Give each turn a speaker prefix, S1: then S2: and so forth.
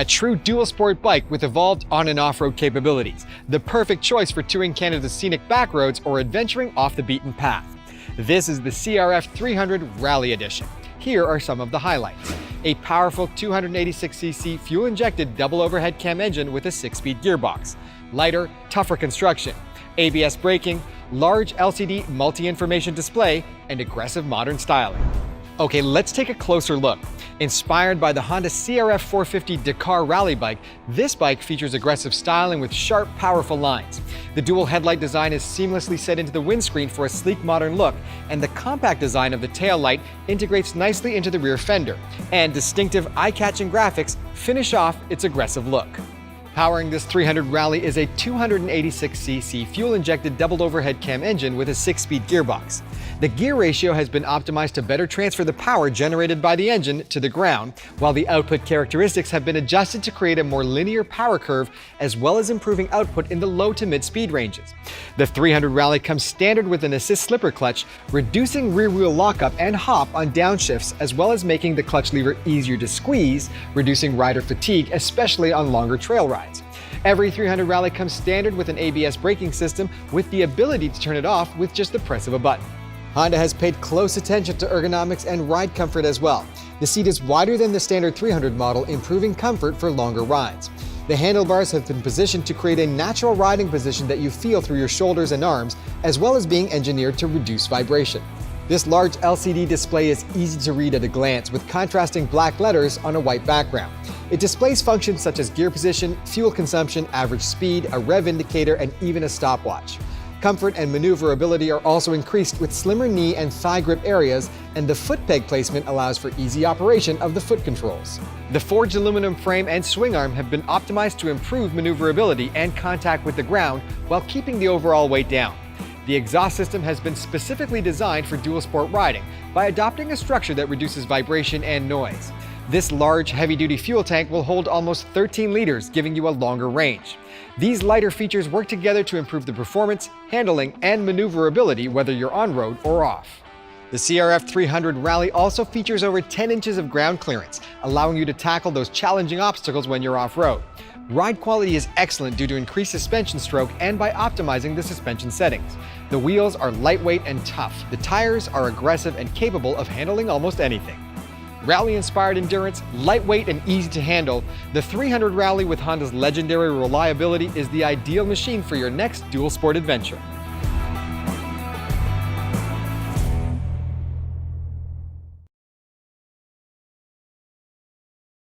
S1: a true dual sport bike with evolved on and off-road capabilities, the perfect choice for touring Canada's scenic backroads or adventuring off the beaten path. This is the CRF300 RALLY Edition. Here are some of the highlights. A powerful 286cc fuel-injected double overhead cam engine with a 6-speed gearbox. Lighter, tougher construction. ABS braking, large LCD multi-information display, and aggressive modern styling. Okay, let's take a closer look. Inspired by the Honda CRF450 Dakar rally bike, this bike features aggressive styling with sharp, powerful lines. The dual headlight design is seamlessly set into the windscreen for a sleek, modern look, and the compact design of the tail light integrates nicely into the rear fender, and distinctive, eye-catching graphics finish off its aggressive look. Powering this 300 Rally is a 286cc fuel-injected doubled overhead cam engine with a 6-speed gearbox. The gear ratio has been optimized to better transfer the power generated by the engine to the ground, while the output characteristics have been adjusted to create a more linear power curve, as well as improving output in the low to mid-speed ranges. The 300 Rally comes standard with an assist slipper clutch, reducing rear-wheel lockup and hop on downshifts, as well as making the clutch lever easier to squeeze, reducing rider fatigue, especially on longer trail rides. Every 300 Rally comes standard with an ABS braking system with the ability to turn it off with just the press of a button. Honda has paid close attention to ergonomics and ride comfort as well. The seat is wider than the standard 300 model, improving comfort for longer rides. The handlebars have been positioned to create a natural riding position that you feel through your shoulders and arms, as well as being engineered to reduce vibration. This large LCD display is easy to read at a glance with contrasting black letters on a white background. It displays functions such as gear position, fuel consumption, average speed, a rev indicator, and even a stopwatch. Comfort and maneuverability are also increased with slimmer knee and thigh grip areas, and the foot peg placement allows for easy operation of the foot controls. The forged aluminum frame and swing arm have been optimized to improve maneuverability and contact with the ground while keeping the overall weight down. The exhaust system has been specifically designed for dual sport riding by adopting a structure that reduces vibration and noise. This large, heavy-duty fuel tank will hold almost 13 liters, giving you a longer range. These lighter features work together to improve the performance, handling, and maneuverability whether you're on-road or off. The CRF300 Rally also features over 10 inches of ground clearance, allowing you to tackle those challenging obstacles when you're off-road. Ride quality is excellent due to increased suspension stroke and by optimizing the suspension settings. The wheels are lightweight and tough. The tires are aggressive and capable of handling almost anything. Rally-inspired endurance, lightweight and easy to handle, the 300 Rally with Honda's legendary reliability is the ideal machine for your next dual sport adventure.